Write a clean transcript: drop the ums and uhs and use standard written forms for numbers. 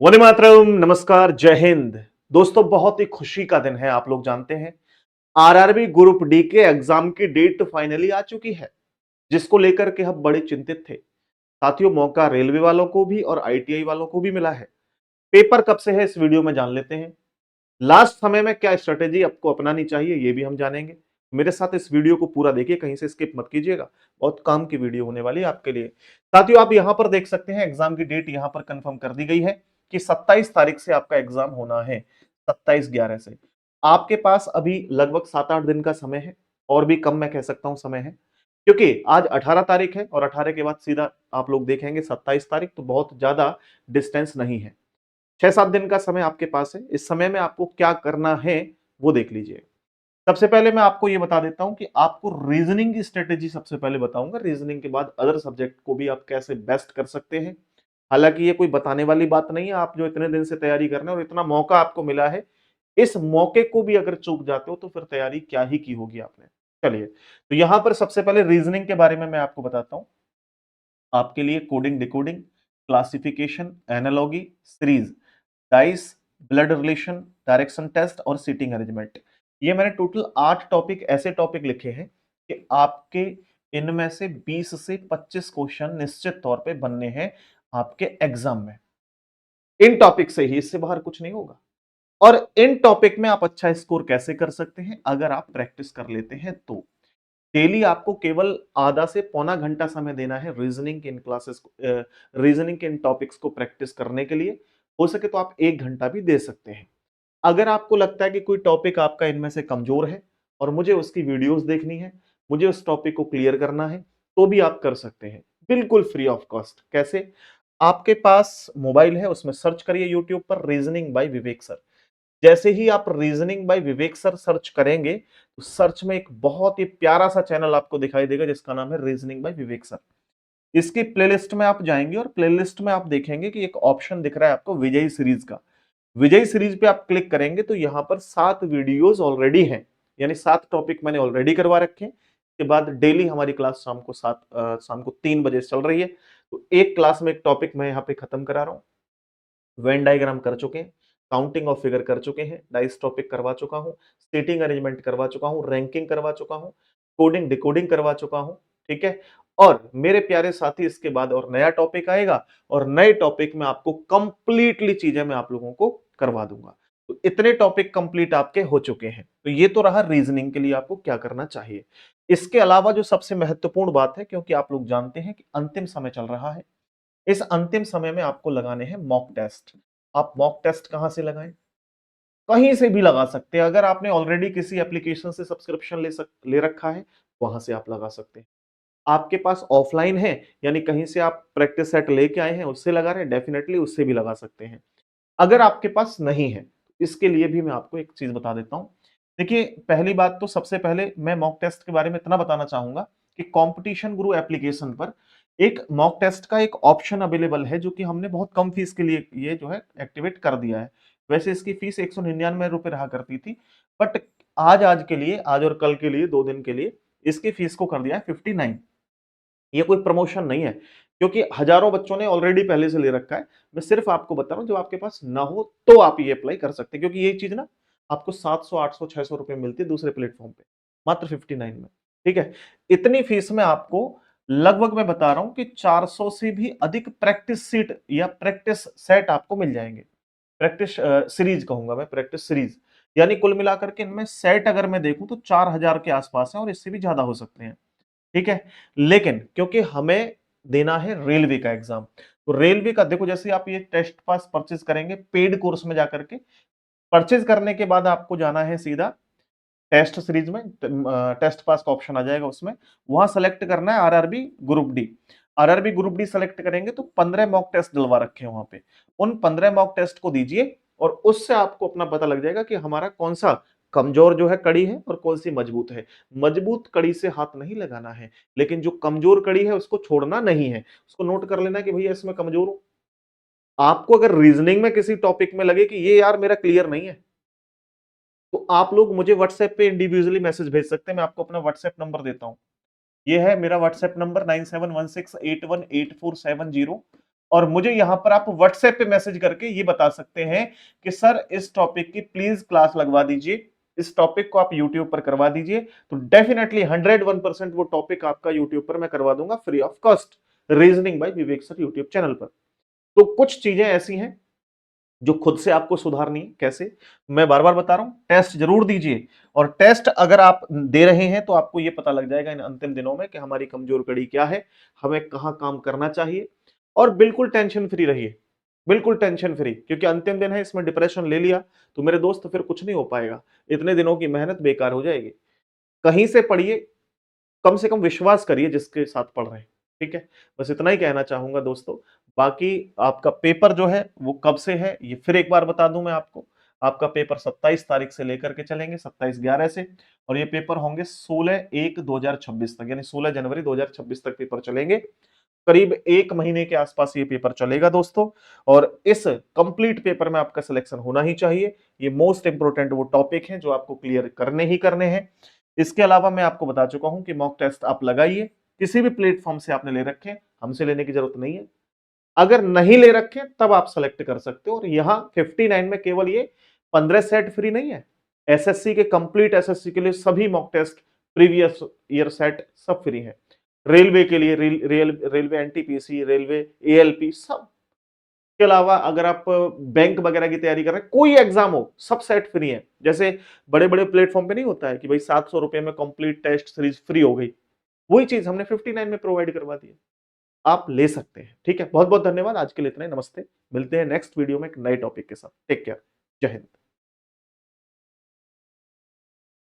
वंदे मातरम, नमस्कार, जय हिंद। दोस्तों, बहुत ही खुशी का दिन है। आप लोग जानते हैं आरआरबी ग्रुप डी के एग्जाम की डेट फाइनली आ चुकी है, जिसको लेकर के हम बड़े चिंतित थे। साथियों, मौका रेलवे वालों को भी और आईटीआई वालों को भी मिला है। पेपर कब से है, इस वीडियो में जान लेते हैं। लास्ट समय में क्या स्ट्रेटेजी आपको अपनानी चाहिए, ये भी हम जानेंगे। मेरे साथ इस वीडियो को पूरा देखिए, कहीं से स्किप मत कीजिएगा। बहुत काम की वीडियो होने वाली है आपके लिए। साथियों, आप यहां पर देख सकते हैं एग्जाम की डेट यहां पर कंफर्म कर दी गई है कि 27 तारीख से आपका एग्जाम होना है। 27/11 से आपके पास अभी लगभग 7-8 दिन का समय है, और भी कम मैं कह सकता हूं समय है, क्योंकि आज 18 तारीख है और 18 के बाद सीधा आप लोग देखेंगे 27 तारीख, तो बहुत ज्यादा डिस्टेंस नहीं है। 6-7 दिन का समय आपके पास है। इस समय में आपको क्या करना है वो देख लीजिए। सबसे पहले मैं आपको ये बता देता हूं कि आपको रीजनिंग की स्ट्रेटेजी सबसे पहले बताऊंगा। रीजनिंग के बाद अदर सब्जेक्ट को भी आप कैसे बेस्ट कर सकते हैं। हालांकि ये कोई बताने वाली बात नहीं है, आप जो इतने दिन से तैयारी कर रहे हैं और इतना मौका आपको मिला है, इस मौके को भी अगर चूक जाते हो तो फिर तैयारी क्या ही की होगी आपने। चलिए, तो यहां पर सबसे पहले रीजनिंग के बारे में मैं आपको बताता हूं। आपके लिए coding, decoding, classification, analogy, series, dice, blood relation, direction test और सीटिंग अरेंजमेंट, ये मैंने टोटल 8 टॉपिक, ऐसे टॉपिक लिखे हैं कि आपके इनमें से 20 से 25 क्वेश्चन निश्चित तौर पे बनने हैं आपके एग्जाम में। इन टॉपिक से ही, इससे बाहर कुछ नहीं होगा। और इन टॉपिक में आप अच्छा स्कोर कैसे कर सकते हैं, अगर आप प्रैक्टिस कर लेते हैं तो। डेली आपको केवल आधा से पौना घंटा समय देना है रीजनिंग के इन क्लासेस को, रीजनिंग के इन टॉपिक्स को प्रैक्टिस करने के लिए। हो सके तो आप 1 घंटा भी दे सकते हैं। अगर आपको लगता है कि कोई टॉपिक आपका इनमें से कमजोर है और मुझे उसकी वीडियोस देखनी है, मुझे उस टॉपिक को क्लियर करना है, तो भी आप कर सकते हैं, बिल्कुल फ्री ऑफ कॉस्ट। कैसे? आपके पास मोबाइल है, उसमें सर्च करिए यूट्यूब पर रीजनिंग बाय विवेक सर। जैसे ही आप रीजनिंग बाय विवेक सर सर्च करेंगे, तो सर्च में एक बहुत ही प्यारा सा चैनल आपको दिखाई देगा जिसका नाम है रीजनिंग बाय विवेक सर। इसकी प्लेलिस्ट में आप जाएंगे और प्लेलिस्ट में आप देखेंगे कि एक ऑप्शन दिख रहा है आपको विजयी सीरीज का। विजयी सीरीज पे आप क्लिक करेंगे तो यहां पर 7 वीडियोस ऑलरेडी हैं, यानी 7 टॉपिक मैंने ऑलरेडी करवा रखे हैं। के बाद डेली हमारी क्लास शाम को 3 बजे चल रही है। तो एक क्लास में एक टॉपिक मैं यहाँ पे खत्म करा रहा हूँ। वेन डायग्राम कर चुके हैं, काउंटिंग ऑफ फिगर कर चुके हैं, डाइस टॉपिक करवा चुका हूं, सीटिंग अरेंजमेंट करवा चुका हूं, रैंकिंग करवा चुका हूं, कोडिंग डिकोडिंग करवा चुका हूं। ठीक है। और मेरे प्यारे साथी, इसके बाद और नया टॉपिक आएगा, और नए टॉपिक में आपको कंप्लीटली चीजें मैं आप लोगों को करवा दूंगा। तो इतने टॉपिक कंप्लीट आपके हो चुके हैं। तो ये तो रहा रीजनिंग के लिए आपको क्या करना चाहिए। इसके अलावा जो सबसे महत्वपूर्ण बात है, क्योंकि आप लोग जानते हैं कि अंतिम समय चल रहा है, इस अंतिम समय में आपको लगाने हैं मॉक टेस्ट। आप मॉक टेस्ट कहां से लगाएं? कहीं से भी लगा सकते हैं। अगर आपने ऑलरेडी किसी एप्लीकेशन से सब्सक्रिप्शन ले रखा है, वहां से आप लगा सकते हैं। आपके पास ऑफलाइन है, यानी कहीं से आप प्रैक्टिस सेट लेके आए हैं, उससे लगा रहे हैं, डेफिनेटली उससे भी लगा सकते हैं। अगर आपके पास नहीं है, इसके लिए भी मैं आपको एक चीज बता देता हूं। देखिए, पहली बात तो सबसे पहले मैं मॉक टेस्ट के बारे में इतना बताना चाहूंगा कि कंपटीशन गुरु एप्लीकेशन पर एक मॉक टेस्ट का एक ऑप्शन अवेलेबल है, जो कि हमने बहुत कम फीस के लिए ये जो है एक्टिवेट कर दिया है। वैसे इसकी फीस 199 रुपए रहा करती थी, बट आज के लिए, आज और कल के लिए, 2 दिन के लिए इसकी फीस को कर दिया है 59। ये कोई प्रमोशन नहीं है, क्योंकि हजारों बच्चों ने ऑलरेडी पहले से ले रखा है। मैं सिर्फ आपको बता रहा हूं, जब आपके पास ना हो तो आप ये अप्लाई कर सकते हैं, क्योंकि ये चीज ना आपको 700, 800, 600 रुपए मिलती है दूसरे प्लेटफॉर्म पे, मात्र 59 में। ठीक है। इतनी फीस में आपको लगभग मैं बता रहा हूं कि 400 से भी अधिक प्रैक्टिस सीट या प्रैक्टिस सेट आपको मिल जाएंगे। प्रैक्टिस सीरीज कहूंगा मैं, प्रैक्टिस सीरीज। यानी कुल मिलाकर के इनमें सेट अगर मैं देखूं तो 4000 के आसपास है, और इससे भी ज्यादा हो सकते हैं। ठीक है। लेकिन क्योंकि हमें देना है रेलवे का एग्जाम, तो रेलवे का देखो, जैसे आप ये टेस्ट पास परचेज करेंगे पेड कोर्स में जाकर के, परचेज करने के बाद आपको जाना है सीधा टेस्ट सीरीज में। टेस्ट पास का ऑप्शन आ जाएगा उसमें, वहां सेलेक्ट करना है RRB group D. RRB group D select करेंगे तो 15 मॉक टेस्ट डलवा रखे हैं वहां पे। उन 15 मॉक टेस्ट को दीजिए, और उससे आपको अपना पता लग जाएगा कि हमारा कौन सा कमजोर जो है कड़ी है और कौन सी मजबूत है। मजबूत कड़ी से हाथ नहीं लगाना है, लेकिन जो कमजोर कड़ी है उसको छोड़ना नहीं है। उसको नोट कर लेना कि भैया इसमें कमजोर हूं। आपको अगर रीजनिंग में किसी टॉपिक में लगे कि ये यार मेरा क्लियर नहीं है, तो आप लोग मुझे व्हाट्सएप पे इंडिविजुअली मैसेज भेज सकते हैं। मैं आपको अपना व्हाट्सएप नंबर देता हूं। ये है मेरा व्हाट्सएप नंबर 9716818470। और मुझे यहां पर आप व्हाट्सएप पे मैसेज करके ये बता सकते हैं कि सर इस टॉपिक की प्लीज क्लास लगवा दीजिए, इस टॉपिक को आप यूट्यूब पर करवा दीजिए, तो डेफिनेटली 101% वो टॉपिक आपका यूट्यूब पर मैं करवा दूंगा free of cost, reasoning bye Vivek sir YouTube channel पर। तो कुछ चीजें ऐसी हैं जो खुद से आपको सुधारनी है। कैसे? मैं बार बार बता रहा हूं, टेस्ट जरूर दीजिए, और टेस्ट अगर आप दे रहे हैं तो आपको यह पता लग जाएगा इन अंतिम दिनों में कि हमारी कमजोर कड़ी क्या है, हमें कहां काम करना चाहिए। और बिल्कुल टेंशन फ्री रहिए, बिल्कुल टेंशन फ्री, क्योंकि अंतिम दिन है, इसमें डिप्रेशन ले लिया तो मेरे दोस्त फिर कुछ नहीं हो पाएगा, इतने दिनों की मेहनत बेकार हो जाएगी। कहीं से पढ़िए, कम से कम विश्वास करिए जिसके साथ पढ़ रहे हैं, ठीक है? बस इतना ही कहना चाहूंगा दोस्तों। बाकी आपका पेपर जो है वो कब से है ये फिर एक बार बता दूं मैं आपको। आपका पेपर 27 तारीख से लेकर के चलेंगे, 27/11 से, और ये पेपर होंगे 16/1/2026 तक, यानी 16 जनवरी 2026 तक पेपर चलेंगे। करीब 1 महीने के आसपास ये पेपर चलेगा दोस्तों, और इस कंप्लीट पेपर में आपका सिलेक्शन होना ही चाहिए। ये मोस्ट इंपोर्टेंट वो टॉपिक हैं जो आपको क्लियर करने ही करने हैं। इसके अलावा मैं आपको बता चुका हूं कि मॉक टेस्ट आप लगाइए, किसी भी प्लेटफॉर्म से आपने ले रखे, हमसे लेने की जरूरत नहीं है। अगर नहीं ले रखे तब आप सेलेक्ट कर सकते हो। और यहां 59 में केवल ये 15 सेट फ्री नहीं है, एसएससी के कंप्लीट एसएससी के लिए सभी mock test, previous year set सब फ्री है। रेलवे के लिए रेलवे एनटीपीसी, रेलवे एएलपी, सब के अलावा अगर आप बैंक वगैरह की तैयारी कर रहे हैं, कोई एग्जाम हो, सब सेट फ्री है। जैसे बड़े बड़े प्लेटफॉर्म पे नहीं होता है कि भाई 700 रुपए में कंप्लीट टेस्ट सीरीज फ्री हो गई, वही चीज हमने 59 में प्रोवाइड करवा दी है, आप ले सकते हैं। ठीक है, बहुत बहुत धन्यवाद, आज के लिए इतना ही, नमस्ते। मिलते हैं नेक्स्ट वीडियो में एक नए टॉपिक के साथ। टेक केयर, जय हिंद।